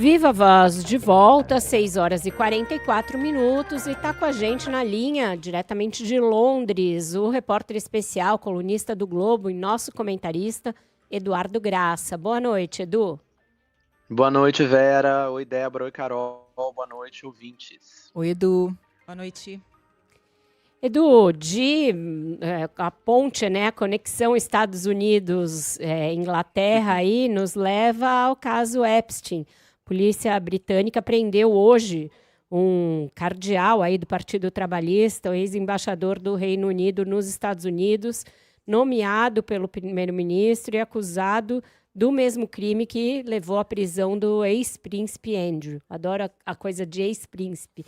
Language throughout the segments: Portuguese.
Viva Voz de volta, 6 horas e 44 minutos, e está com a gente na linha, diretamente de Londres, o repórter especial, colunista do Globo e nosso comentarista, Eduardo Graça. Boa noite, Edu. Boa noite, Vera. Oi, Débora. Oi, Carol. Boa noite, ouvintes. Oi, Edu. Boa noite. Edu, a ponte, né, a conexão Estados Unidos-Inglaterra aí nos leva ao caso Epstein. Polícia britânica prendeu hoje um cardeal aí do Partido Trabalhista, o ex-embaixador do Reino Unido nos Estados Unidos, nomeado pelo primeiro-ministro e acusado do mesmo crime que levou à prisão do ex-príncipe Andrew. Adoro a coisa de ex-príncipe.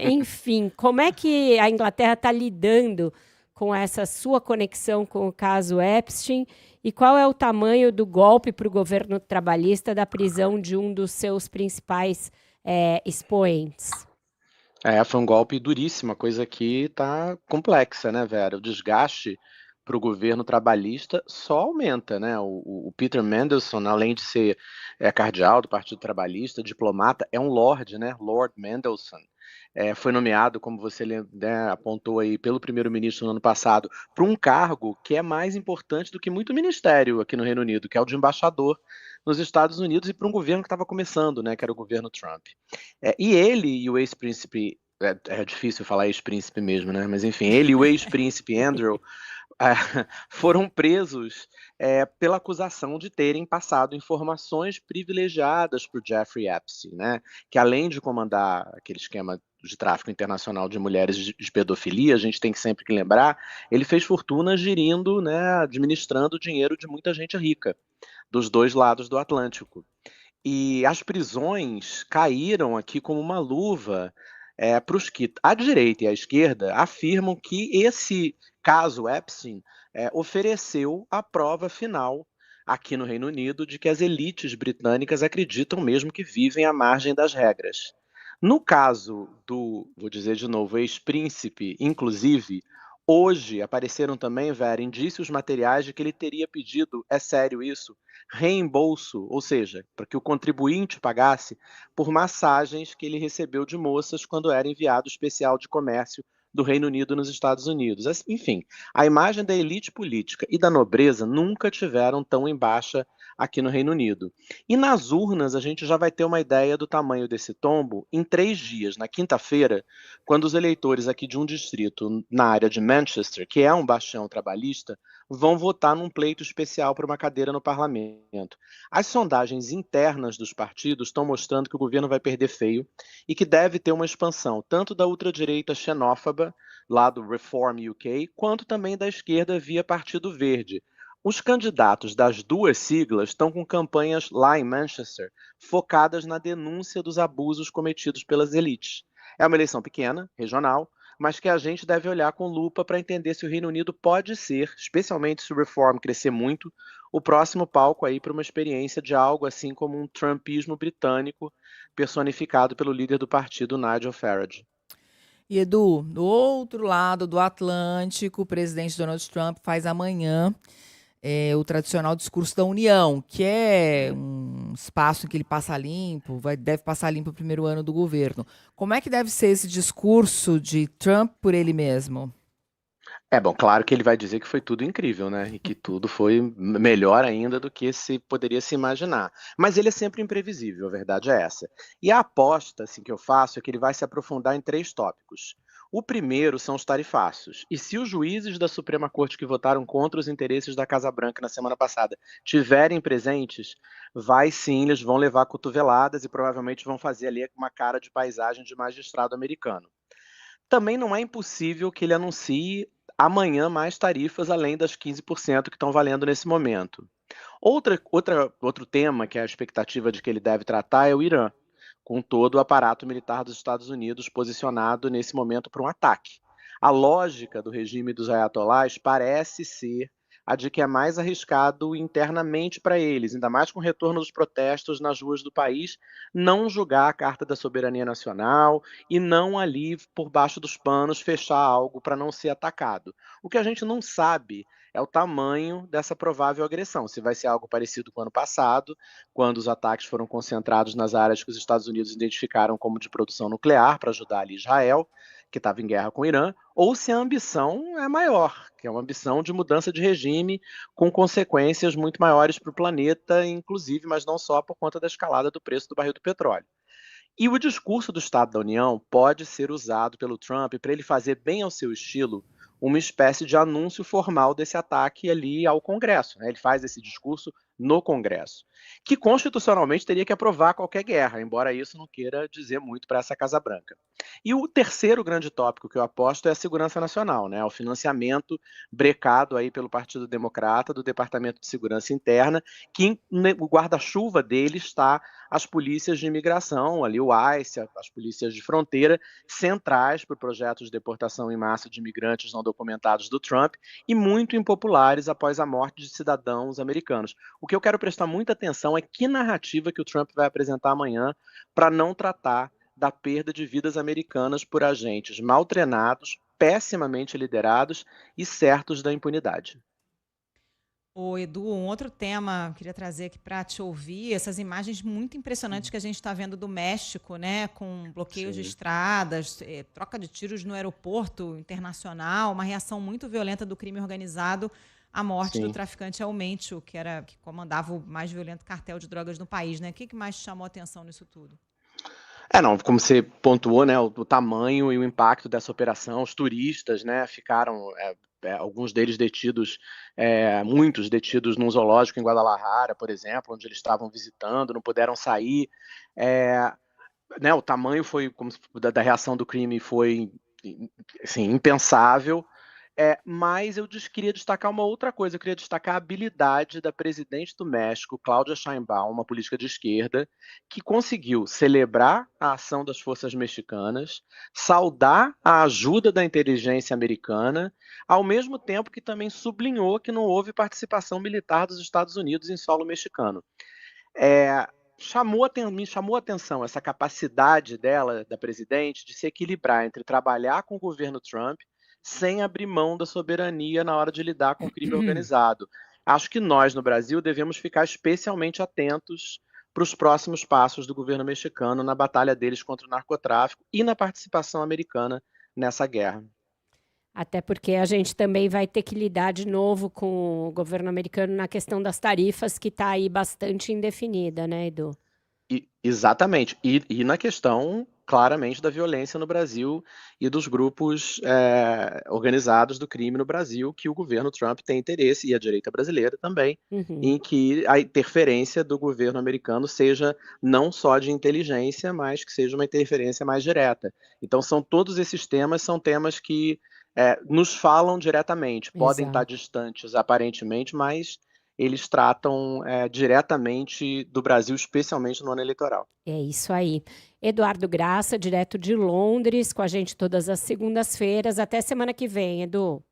Enfim, como é que a Inglaterra está lidando com essa sua conexão com o caso Epstein? E qual é o tamanho do golpe para o governo trabalhista da prisão de um dos seus principais expoentes? Foi um golpe duríssimo, a coisa aqui está complexa, né, Vera? O desgaste para o governo trabalhista só aumenta, né? O Peter Mandelson, além de ser cardeal do Partido Trabalhista, diplomata, é um lord, né? Lord Mandelson. Foi nomeado, como você né, apontou aí, pelo primeiro-ministro no ano passado, para um cargo que é mais importante do que muito ministério aqui no Reino Unido, que é o de embaixador nos Estados Unidos, e para um governo que estava começando, né? Que era o governo Trump. E ele e o ex-príncipe, é difícil falar ex-príncipe mesmo, né? Mas enfim, ele e o ex-príncipe Andrew foram presos pela acusação de terem passado informações privilegiadas para o Jeffrey Epstein, né? Que além de comandar aquele esquema de tráfico internacional de mulheres de pedofilia, a gente tem que sempre lembrar, ele fez fortuna gerindo, né, administrando o dinheiro de muita gente rica, dos dois lados do Atlântico. E as prisões caíram aqui como uma luva para os que, à direita e à esquerda, afirmam que esse caso Epstein ofereceu a prova final aqui no Reino Unido de que as elites britânicas acreditam mesmo que vivem à margem das regras. No caso do, vou dizer de novo, ex-príncipe, inclusive, hoje apareceram também, Vera, indícios materiais de que ele teria pedido, é sério isso, reembolso, ou seja, para que o contribuinte pagasse por massagens que ele recebeu de moças quando era enviado especial de comércio do Reino Unido nos Estados Unidos. Enfim, a imagem da elite política e da nobreza nunca tiveram tão em baixa aqui no Reino Unido. E nas urnas a gente já vai ter uma ideia do tamanho desse tombo em 3 dias, na quinta-feira, quando os eleitores aqui de um distrito na área de Manchester, que é um bastião trabalhista, vão votar num pleito especial para uma cadeira no parlamento. As sondagens internas dos partidos estão mostrando que o governo vai perder feio e que deve ter uma expansão tanto da ultradireita xenófoba, lá do Reform UK, quanto também da esquerda via Partido Verde. Os candidatos das duas siglas estão com campanhas lá em Manchester focadas na denúncia dos abusos cometidos pelas elites. É uma eleição pequena, regional, mas que a gente deve olhar com lupa para entender se o Reino Unido pode ser, especialmente se o Reform crescer muito, o próximo palco aí para uma experiência de algo assim como um trumpismo britânico personificado pelo líder do partido, Nigel Farage. E Edu, do outro lado do Atlântico, o presidente Donald Trump faz amanhã o tradicional discurso da União, que é um espaço em que ele passa limpo, deve passar limpo o primeiro ano do governo. Como é que deve ser esse discurso de Trump por ele mesmo? Bom, claro que ele vai dizer que foi tudo incrível, né? E que tudo foi melhor ainda do que se poderia se imaginar. Mas ele é sempre imprevisível, a verdade é essa. E a aposta assim, que eu faço é que ele vai se aprofundar em 3 tópicos. O primeiro são os tarifaços. E se os juízes da Suprema Corte que votaram contra os interesses da Casa Branca na semana passada tiverem presentes, vai sim, eles vão levar cotoveladas e provavelmente vão fazer ali uma cara de paisagem de magistrado americano. Também não é impossível que ele anuncie amanhã mais tarifas além das 15% que estão valendo nesse momento. Outro tema que é a expectativa de que ele deve tratar é o Irã, com todo o aparato militar dos Estados Unidos posicionado nesse momento para um ataque. A lógica do regime dos ayatolás parece ser a de que é mais arriscado internamente para eles, ainda mais com o retorno dos protestos nas ruas do país, não julgar a Carta da Soberania Nacional e não ali, por baixo dos panos, fechar algo para não ser atacado. O que a gente não sabe é o tamanho dessa provável agressão, se vai ser algo parecido com o ano passado, quando os ataques foram concentrados nas áreas que os Estados Unidos identificaram como de produção nuclear para ajudar ali Israel, que estava em guerra com o Irã, ou se a ambição é maior, que é uma ambição de mudança de regime com consequências muito maiores para o planeta, inclusive, mas não só por conta da escalada do preço do barril do petróleo. E o discurso do Estado da União pode ser usado pelo Trump para ele fazer bem ao seu estilo uma espécie de anúncio formal desse ataque ali ao Congresso, né? Ele faz esse discurso no Congresso, que constitucionalmente teria que aprovar qualquer guerra, embora isso não queira dizer muito para essa Casa Branca. E o terceiro grande tópico que eu aposto é a segurança nacional, né? O financiamento brecado aí pelo Partido Democrata do Departamento de Segurança Interna, que o guarda-chuva dele está as polícias de imigração, ali o ICE, as polícias de fronteira, centrais para o projeto de deportação em massa de imigrantes não documentados do Trump e muito impopulares após a morte de cidadãos americanos. O que eu quero prestar muita atenção é que narrativa que o Trump vai apresentar amanhã para não tratar da perda de vidas americanas por agentes mal treinados, pessimamente liderados e certos da impunidade. Ô, Edu, um outro tema queria trazer aqui para te ouvir, essas imagens muito impressionantes que a gente está vendo do México, né, com bloqueios de Sim. estradas, troca de tiros no aeroporto internacional, uma reação muito violenta do crime organizado à morte do Sim. traficante El Mencho, que comandava o mais violento cartel de drogas no país, né? O que mais te chamou a atenção nisso tudo? Não, como você pontuou, né, o tamanho e o impacto dessa operação, os turistas, né, ficaram, alguns deles detidos, muitos detidos num zoológico em Guadalajara, por exemplo, onde eles estavam visitando, não puderam sair. É, né, o tamanho foi, da reação do crime foi, assim, impensável. Mas eu queria destacar uma outra coisa, eu queria destacar a habilidade da presidente do México, Cláudia Sheinbaum, uma política de esquerda, que conseguiu celebrar a ação das forças mexicanas, saudar a ajuda da inteligência americana, ao mesmo tempo que também sublinhou que não houve participação militar dos Estados Unidos em solo mexicano. É, me chamou a atenção essa capacidade dela, da presidente, de se equilibrar entre trabalhar com o governo Trump sem abrir mão da soberania na hora de lidar com o crime organizado. Acho que nós, no Brasil, devemos ficar especialmente atentos para os próximos passos do governo mexicano na batalha deles contra o narcotráfico e na participação americana nessa guerra. Até porque a gente também vai ter que lidar de novo com o governo americano na questão das tarifas, que está aí bastante indefinida, né, Edu? Exatamente. E na questão, claramente, da violência no Brasil e dos grupos organizados do crime no Brasil, que o governo Trump tem interesse, e a direita brasileira também, em que a interferência do governo americano seja não só de inteligência, mas que seja uma interferência mais direta. Então, todos esses temas são temas que nos falam diretamente, podem estar Exato. distantes aparentemente, mas eles tratam diretamente do Brasil, especialmente no ano eleitoral. É isso aí. Eduardo Graça, direto de Londres, com a gente todas as segundas-feiras. Até semana que vem, Edu.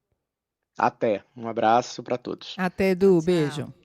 Até. Um abraço para todos. Até, Edu. Tchau. Beijo.